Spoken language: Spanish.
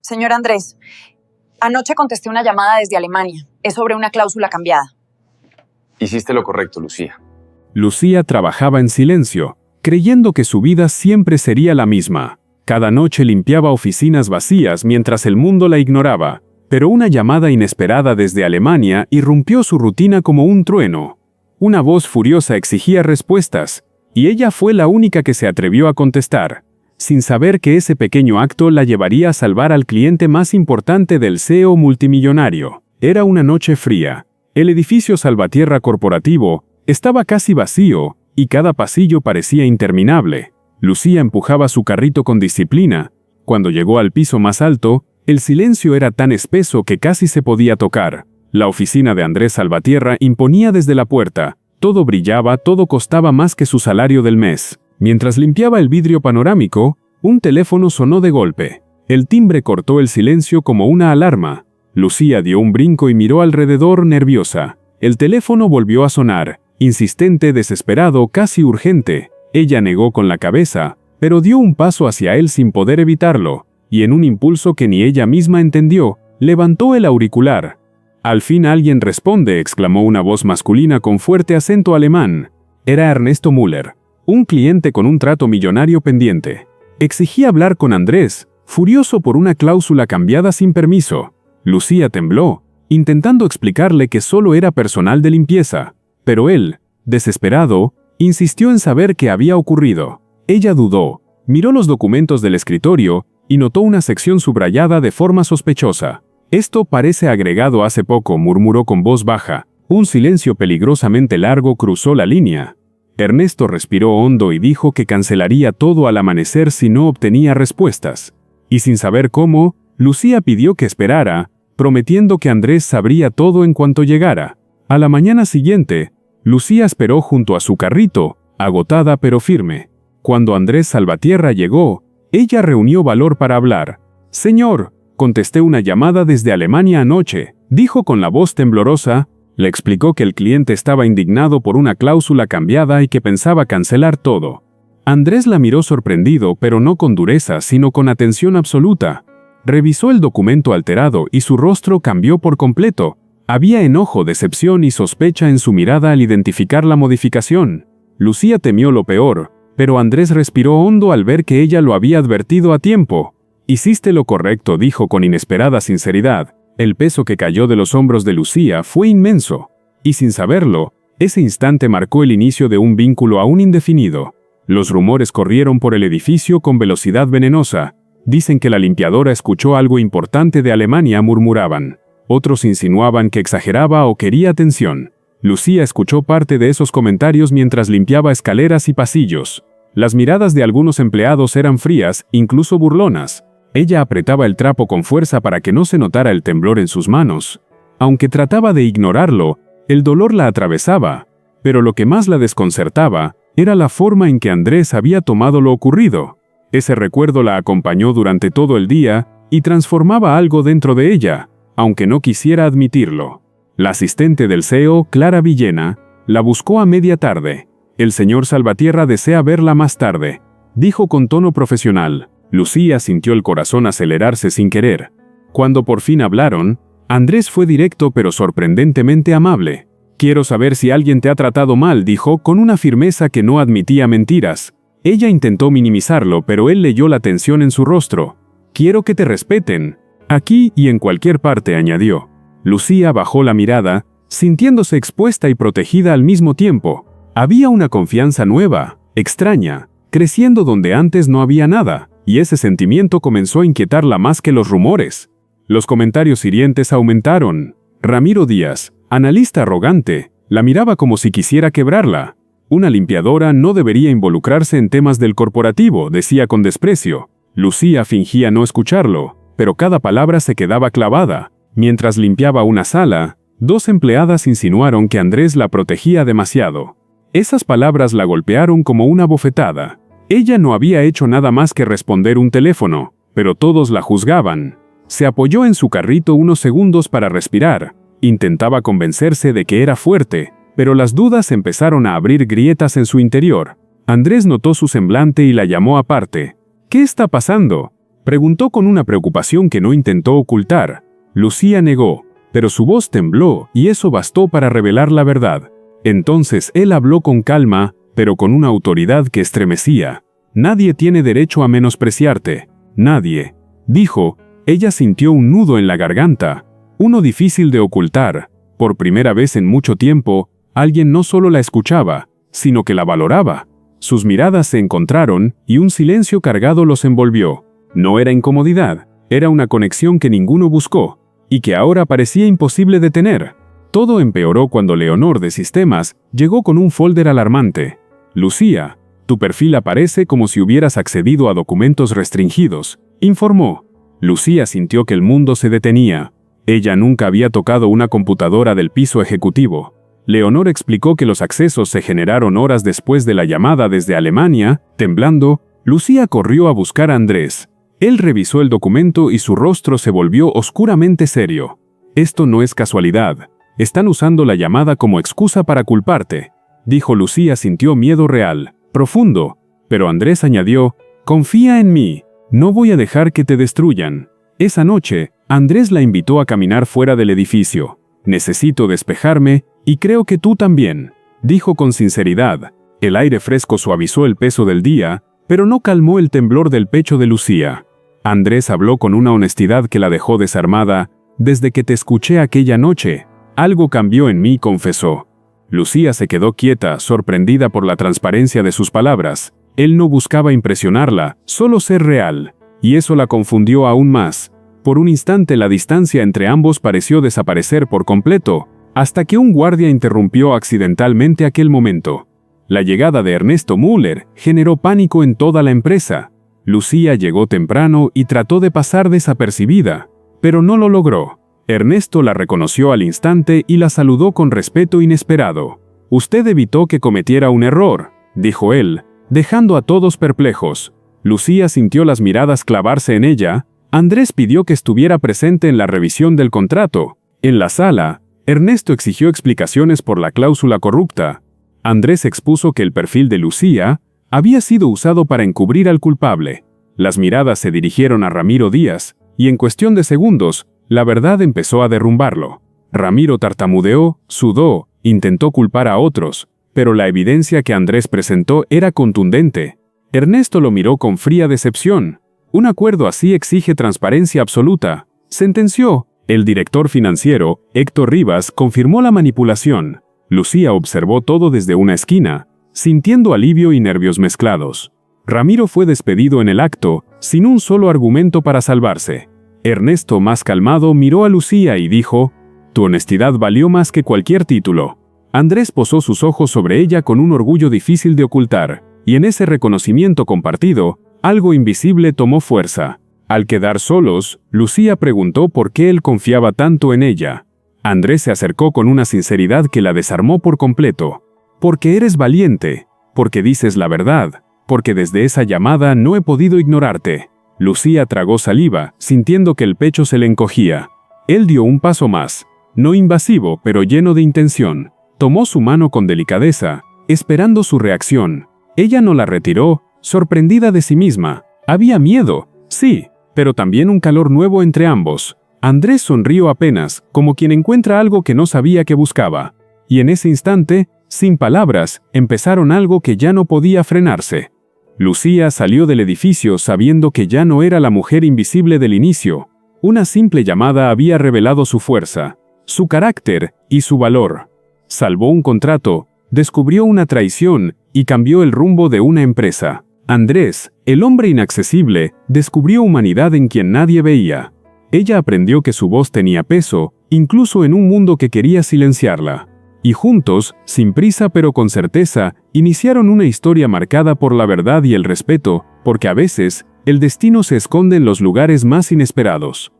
Señor Andrés, anoche contesté una llamada desde Alemania. Es sobre una cláusula cambiada. Hiciste lo correcto, Lucía. Lucía trabajaba en silencio, creyendo que su vida siempre sería la misma. Cada noche limpiaba oficinas vacías mientras el mundo la ignoraba, pero una llamada inesperada desde Alemania irrumpió su rutina como un trueno. Una voz furiosa exigía respuestas, y ella fue la única que se atrevió a contestar, sin saber que ese pequeño acto la llevaría a salvar al cliente más importante del CEO multimillonario. Era una noche fría. El edificio Salvatierra corporativo estaba casi vacío, y cada pasillo parecía interminable. Lucía empujaba su carrito con disciplina. Cuando llegó al piso más alto, el silencio era tan espeso que casi se podía tocar. La oficina de Andrés Salvatierra imponía desde la puerta. Todo brillaba, todo costaba más que su salario del mes. Mientras limpiaba el vidrio panorámico, un teléfono sonó de golpe. El timbre cortó el silencio como una alarma. Lucía dio un brinco y miró alrededor nerviosa. El teléfono volvió a sonar, insistente, desesperado, casi urgente. Ella negó con la cabeza, pero dio un paso hacia él sin poder evitarlo, y en un impulso que ni ella misma entendió, levantó el auricular. «Al fin alguien responde», exclamó una voz masculina con fuerte acento alemán. Era Ernesto Müller, un cliente con un trato millonario pendiente. Exigía hablar con Andrés, furioso por una cláusula cambiada sin permiso. Lucía tembló, intentando explicarle que solo era personal de limpieza, pero él, desesperado, insistió en saber qué había ocurrido. Ella dudó, miró los documentos del escritorio y notó una sección subrayada de forma sospechosa. «Esto parece agregado hace poco», murmuró con voz baja. Un silencio peligrosamente largo cruzó la línea. Ernesto respiró hondo y dijo que cancelaría todo al amanecer si no obtenía respuestas. Y sin saber cómo, Lucía pidió que esperara, prometiendo que Andrés sabría todo en cuanto llegara. A la mañana siguiente, Lucía esperó junto a su carrito, agotada pero firme. Cuando Andrés Salvatierra llegó, ella reunió valor para hablar. «Señor», contesté una llamada desde Alemania anoche, dijo con la voz temblorosa. Le explicó que el cliente estaba indignado por una cláusula cambiada y que pensaba cancelar todo. Andrés la miró sorprendido, pero no con dureza, sino con atención absoluta. Revisó el documento alterado y su rostro cambió por completo. Había enojo, decepción y sospecha en su mirada al identificar la modificación. Lucía temió lo peor, pero Andrés respiró hondo al ver que ella lo había advertido a tiempo. «Hiciste lo correcto», dijo con inesperada sinceridad. El peso que cayó de los hombros de Lucía fue inmenso, y sin saberlo, ese instante marcó el inicio de un vínculo aún indefinido. Los rumores corrieron por el edificio con velocidad venenosa. «Dicen que la limpiadora escuchó algo importante de Alemania», murmuraban. Otros insinuaban que exageraba o quería atención. Lucía escuchó parte de esos comentarios mientras limpiaba escaleras y pasillos. Las miradas de algunos empleados eran frías, incluso burlonas. Ella apretaba el trapo con fuerza para que no se notara el temblor en sus manos. Aunque trataba de ignorarlo, el dolor la atravesaba, pero lo que más la desconcertaba era la forma en que Andrés había tomado lo ocurrido. Ese recuerdo la acompañó durante todo el día y transformaba algo dentro de ella, aunque no quisiera admitirlo. La asistente del CEO, Clara Villena, la buscó a media tarde. «El señor Salvatierra desea verla más tarde», dijo con tono profesional. Lucía sintió el corazón acelerarse sin querer. Cuando por fin hablaron, Andrés fue directo pero sorprendentemente amable. «Quiero saber si alguien te ha tratado mal», dijo con una firmeza que no admitía mentiras. Ella intentó minimizarlo, pero él leyó la tensión en su rostro. «Quiero que te respeten. Aquí y en cualquier parte», añadió. Lucía bajó la mirada, sintiéndose expuesta y protegida al mismo tiempo. Había una confianza nueva, extraña, creciendo donde antes no había nada. Y ese sentimiento comenzó a inquietarla más que los rumores. Los comentarios hirientes aumentaron. Ramiro Díaz, analista arrogante, la miraba como si quisiera quebrarla. «Una limpiadora no debería involucrarse en temas del corporativo», decía con desprecio. Lucía fingía no escucharlo, pero cada palabra se quedaba clavada. Mientras limpiaba una sala, 2 empleadas insinuaron que Andrés la protegía demasiado. Esas palabras la golpearon como una bofetada. Ella no había hecho nada más que responder un teléfono, pero todos la juzgaban. Se apoyó en su carrito unos segundos para respirar. Intentaba convencerse de que era fuerte, pero las dudas empezaron a abrir grietas en su interior. Andrés notó su semblante y la llamó aparte. «¿Qué está pasando?», Preguntó con una preocupación que no intentó ocultar. Lucía negó, pero su voz tembló y eso bastó para revelar la verdad. Entonces él habló con calma, pero con una autoridad que estremecía. «Nadie tiene derecho a menospreciarte. Nadie», dijo. Ella sintió un nudo en la garganta, uno difícil de ocultar. Por primera vez en mucho tiempo, alguien no solo la escuchaba, sino que la valoraba. Sus miradas se encontraron y un silencio cargado los envolvió. No era incomodidad, era una conexión que ninguno buscó, y que ahora parecía imposible detener. Todo empeoró cuando Leonor de Sistemas llegó con un folder alarmante. «Lucía, tu perfil aparece como si hubieras accedido a documentos restringidos», informó. Lucía sintió que el mundo se detenía. Ella nunca había tocado una computadora del piso ejecutivo. Leonor explicó que los accesos se generaron horas después de la llamada desde Alemania. Temblando, Lucía corrió a buscar a Andrés. Él revisó el documento y su rostro se volvió oscuramente serio. «Esto no es casualidad. Están usando la llamada como excusa para culparte», dijo. Lucía sintió miedo real, profundo, pero Andrés añadió: «Confía en mí. No voy a dejar que te destruyan». Esa noche, Andrés la invitó a caminar fuera del edificio. «Necesito despejarme, y creo que tú también», dijo con sinceridad. El aire fresco suavizó el peso del día, pero no calmó el temblor del pecho de Lucía. Andrés habló con una honestidad que la dejó desarmada. «Desde que te escuché aquella noche, algo cambió en mí», confesó. Lucía se quedó quieta, sorprendida por la transparencia de sus palabras. Él no buscaba impresionarla, solo ser real, y eso la confundió aún más. Por un instante la distancia entre ambos pareció desaparecer por completo, hasta que un guardia interrumpió accidentalmente aquel momento. La llegada de Ernesto Müller generó pánico en toda la empresa. Lucía llegó temprano y trató de pasar desapercibida, pero no lo logró. Ernesto la reconoció al instante y la saludó con respeto inesperado. «Usted evitó que cometiera un error», dijo él, dejando a todos perplejos. Lucía sintió las miradas clavarse en ella. Andrés pidió que estuviera presente en la revisión del contrato. En la sala, Ernesto exigió explicaciones por la cláusula corrupta. Andrés expuso que el perfil de Lucía había sido usado para encubrir al culpable. Las miradas se dirigieron a Ramiro Díaz, y en cuestión de segundos, la verdad empezó a derrumbarlo. Ramiro tartamudeó, sudó, intentó culpar a otros, pero la evidencia que Andrés presentó era contundente. Ernesto lo miró con fría decepción. «Un acuerdo así exige transparencia absoluta», sentenció. El director financiero, Héctor Rivas, confirmó la manipulación. Lucía observó todo desde una esquina, sintiendo alivio y nervios mezclados. Ramiro fue despedido en el acto, sin un solo argumento para salvarse. Ernesto, más calmado, miró a Lucía y dijo: «Tu honestidad valió más que cualquier título». Andrés posó sus ojos sobre ella con un orgullo difícil de ocultar, y en ese reconocimiento compartido, algo invisible tomó fuerza. Al quedar solos, Lucía preguntó por qué él confiaba tanto en ella. Andrés se acercó con una sinceridad que la desarmó por completo. «Porque eres valiente, porque dices la verdad, porque desde esa llamada no he podido ignorarte». Lucía tragó saliva, sintiendo que el pecho se le encogía. Él dio un paso más, no invasivo, pero lleno de intención. Tomó su mano con delicadeza, esperando su reacción. Ella no la retiró, sorprendida de sí misma. Había miedo, sí, pero también un calor nuevo entre ambos. Andrés sonrió apenas, como quien encuentra algo que no sabía que buscaba. Y en ese instante, sin palabras, empezaron algo que ya no podía frenarse. Lucía salió del edificio sabiendo que ya no era la mujer invisible del inicio. Una simple llamada había revelado su fuerza, su carácter y su valor. Salvó un contrato, descubrió una traición y cambió el rumbo de una empresa. Andrés, el hombre inaccesible, descubrió humanidad en quien nadie veía. Ella aprendió que su voz tenía peso, incluso en un mundo que quería silenciarla. Y juntos, sin prisa pero con certeza, iniciaron una historia marcada por la verdad y el respeto, porque a veces, el destino se esconde en los lugares más inesperados.